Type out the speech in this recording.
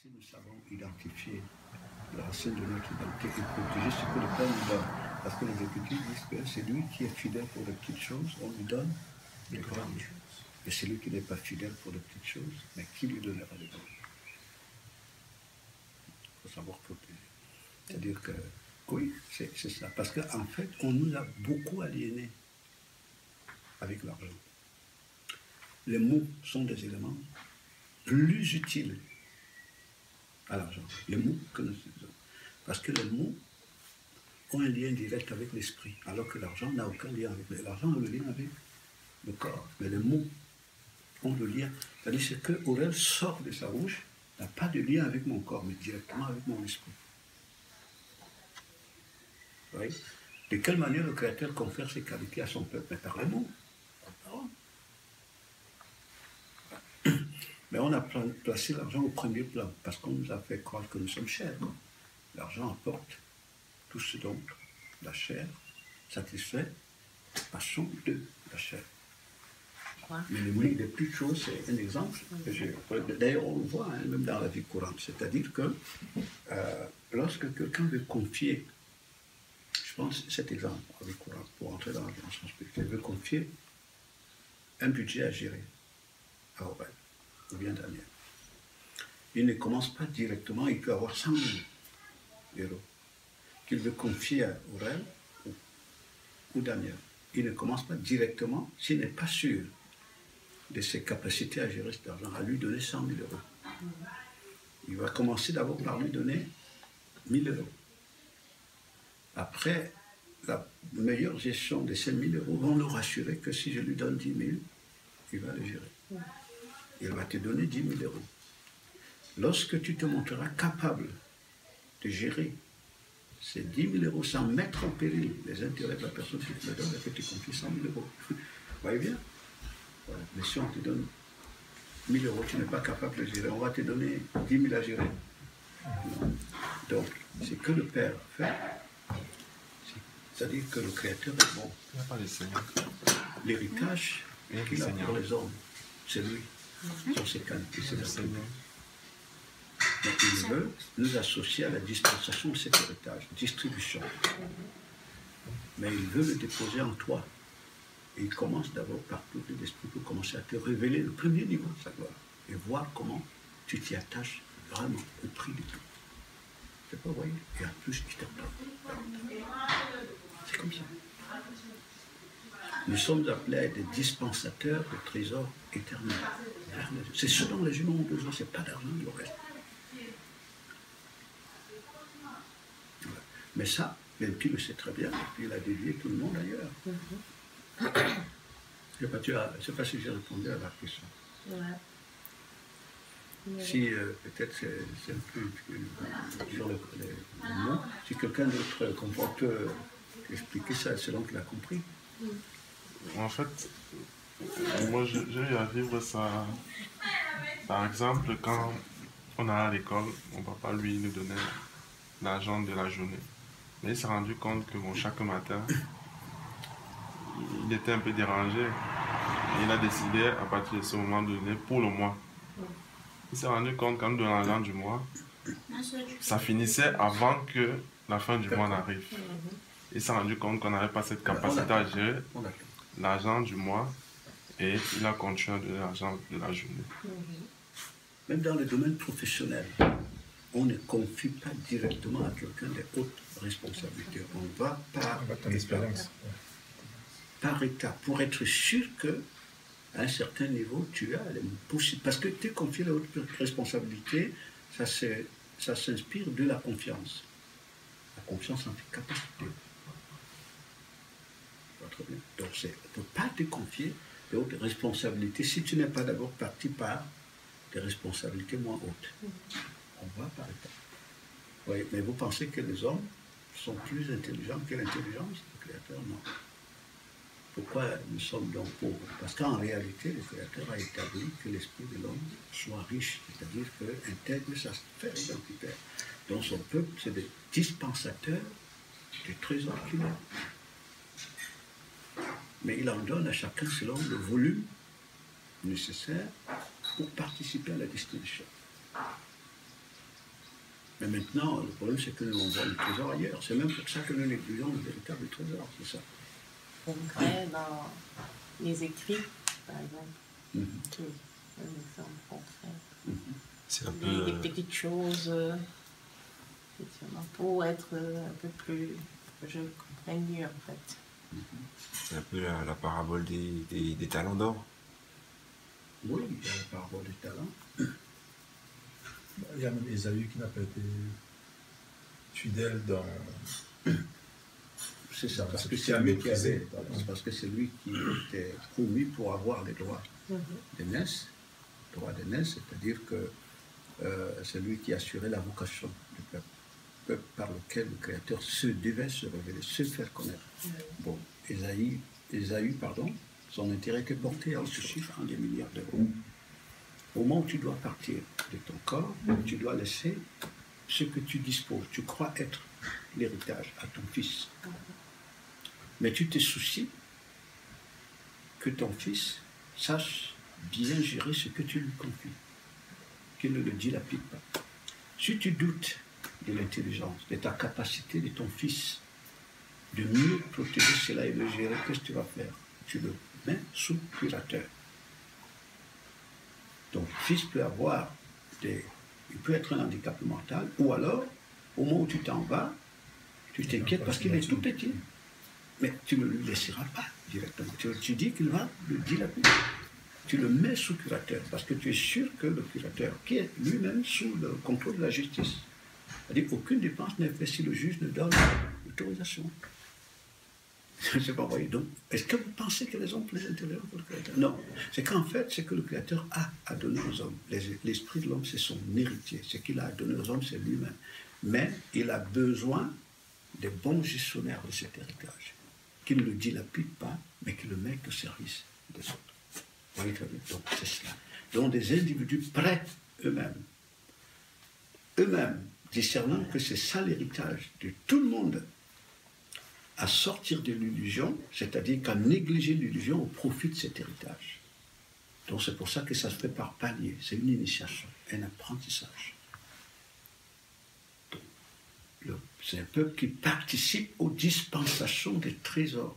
Si nous savons identifier la racine de notre identité et protéger ce que le Père nous donne, parce que les Écritures disent que c'est lui qui est fidèle pour les petites choses, on lui donne les grandes choses. Et c'est lui qui n'est pas fidèle pour les petites choses, mais qui lui donnera les grandes. Il faut savoir protéger. C'est-à-dire que, oui, c'est ça. Parce qu'en fait, on nous a beaucoup aliénés avec l'argent. Les mots sont des éléments plus utiles à l'argent. Les mots que nous utilisons. Parce que les mots ont un lien direct avec l'esprit, alors que l'argent n'a aucun lien avec l'esprit. L'argent a le lien avec le corps, mais les mots ont le lien. C'est-à-dire que ce que Aurel sort de sa bouche n'a pas de lien avec mon corps, mais directement avec mon esprit. Vous voyez? De quelle manière le Créateur confère ses qualités à son peuple? Mais par les mots. Mais on a placé l'argent au premier plan, parce qu'on nous a fait croire que nous sommes chers. L'argent apporte tout ce dont la chair satisfait la passion de la chair. Mais le moyen des plus choses, c'est un exemple. D'ailleurs, on le voit hein, même dans la vie courante. C'est-à-dire que lorsque quelqu'un veut confier, je pense cet exemple dans la vie courante, pour entrer dans la dimension spirituelle, veut confier un budget à gérer à Aurel ou bien Daniel. Il ne commence pas directement, il peut avoir 100 000 euros qu'il veut confier à Aurel ou Daniel. Il ne commence pas directement, s'il n'est pas sûr de ses capacités à gérer cet argent, à lui donner 100 000 euros. Il va commencer d'abord par lui donner 1 000 euros. Après, la meilleure gestion de ces 1 000 euros vont le rassurer que si je lui donne 10 000, il va le gérer. Il va te donner 10 000 euros. Lorsque tu te montreras capable de gérer ces 10 000 euros sans mettre en péril les intérêts de la personne qui te le donne, et que tu confies 100 000 euros. Vous voyez bien? Voilà. Mais si on te donne 1 000 euros, tu n'es pas capable de gérer, on va te donner 10 000 à gérer. Non. Donc, c'est que le Père fait, c'est-à-dire que le Créateur est bon. L'héritage qu'il a pour les hommes, c'est lui. Sur ses qualités, c'est le Seigneur. Donc il veut nous associer à la dispensation de cet héritage, distribution. Mais il veut le déposer en toi. Et il commence d'abord par tout l'esprit pour commencer à te révéler le premier niveau de sa gloire. Et voir comment tu t'y attaches vraiment au prix du tout. C'est pas, vous voyez, il y a plus qui t'attend. C'est comme ça. Nous sommes appelés à être des dispensateurs de trésors éternels. C'est ce dont les humains ont besoin, c'est pas d'argent, le reste. Voilà. Mais ça, même tu le sais très bien, et puis il a dévié tout le monde ailleurs. Je ne sais pas si j'ai répondu à la question. Ouais. Si peut-être c'est un peu disons le mot, si quelqu'un d'autre comporte expliquer ça selon qu'il a compris. En fait, moi j'ai eu à vivre ça. Par exemple, quand on allait à l'école, mon papa lui nous donnait l'argent de la journée. Mais il s'est rendu compte que bon, chaque matin, il était un peu dérangé. Et il a décidé à partir de ce moment de donner pour le mois. Il s'est rendu compte qu'en donnant l'argent du mois, ça finissait avant que la fin du mois n'arrive. Il s'est rendu compte qu'on n'avait pas cette capacité à gérer l'argent du mois et il a continué à donner l'argent de la journée. Même dans le domaine professionnel, on ne confie pas directement à quelqu'un des hautes responsabilités. On va par étapes. Par étapes, pour être sûr qu'à un certain niveau, tu as les possibilités. Parce que tu es confié les hautes responsabilités, ça s'inspire de la confiance. La confiance en tes capacités. Très bien. Donc, on ne peut pas te confier des hautes responsabilités si tu n'es pas d'abord parti par des responsabilités moins hautes. On va par étapes. Oui, mais vous pensez que les hommes sont plus intelligents que l'intelligence du Créateur? Non. Pourquoi nous sommes donc pauvres? Parce qu'en réalité, le Créateur a établi que l'esprit de l'homme soit riche, c'est-à-dire qu'il intègre sa sphère identitaire. Donc son peuple, c'est des dispensateurs du trésor qu'il a. Mais il en donne à chacun selon le volume nécessaire pour participer à la distribution. Mais maintenant, le problème, c'est que nous, on voit le trésor ailleurs. C'est même pour ça que nous négligeons le véritable trésor, c'est ça. Concret dans les écrits, par exemple. C'est un exemple concret. C'est un peu... Des petites choses, effectivement, pour être un peu plus... Je comprends mieux, en fait. C'est un peu la parabole des talents d'or. Oui, il y a la parabole des talents. Il y a même Ésaü qui n'a pas été fidèle dans... C'est ça, parce que c'est lui qui avait... Parce que c'est lui qui était promis pour avoir les droits d'aînesse. Droits d'aînesse, c'est-à-dire que c'est lui qui assurait la vocation du peuple. Peuple par lequel le Créateur devait se révéler, se faire connaître. Bon, Ésaü, son intérêt était porté à ce chiffre en des milliards d'euros. Au moment où tu dois partir de ton corps, tu dois laisser ce que tu disposes, tu crois être l'héritage à ton fils. Mais tu te soucies que ton fils sache bien gérer ce que tu lui confies, qu'il ne le dilapide pas. Si tu doutes de l'intelligence, de ta capacité de ton fils, de mieux protéger cela et de gérer, qu'est-ce que tu vas faire? Tu le mets sous curateur. Ton fils peut avoir il peut être un handicap mental, ou alors, au moment où tu t'en vas, tu t'inquiètes parce qu'il est tout petit. Mais tu ne lui laisseras pas directement. Tu dis qu'il va le dilapider. Tu le mets sous curateur, parce que tu es sûr que le curateur, qui est lui-même sous le contrôle de la justice, c'est-à-dire qu'aucune dépense n'est faite si le juge ne donne l'autorisation. C'est pas vrai. Donc, est-ce que vous pensez que les hommes sont plus intelligents que le Créateur? Non. C'est qu'en fait, c'est que le Créateur a à donner aux hommes. L'esprit de l'homme, c'est son héritier. Ce qu'il a à donner aux hommes, c'est lui-même. Mais il a besoin des bons gestionnaires de cet héritage, qui ne le dilapident pas, mais qui le mettent au service des autres. Vous voyez très bien. Donc, c'est cela. Donc, des individus prêts eux-mêmes, discernant que c'est ça l'héritage de tout le monde, à sortir de l'illusion, c'est-à-dire qu'à négliger l'illusion au profit de cet héritage. Donc c'est pour ça que ça se fait par palier, c'est une initiation, un apprentissage. C'est un peuple qui participe aux dispensations des trésors.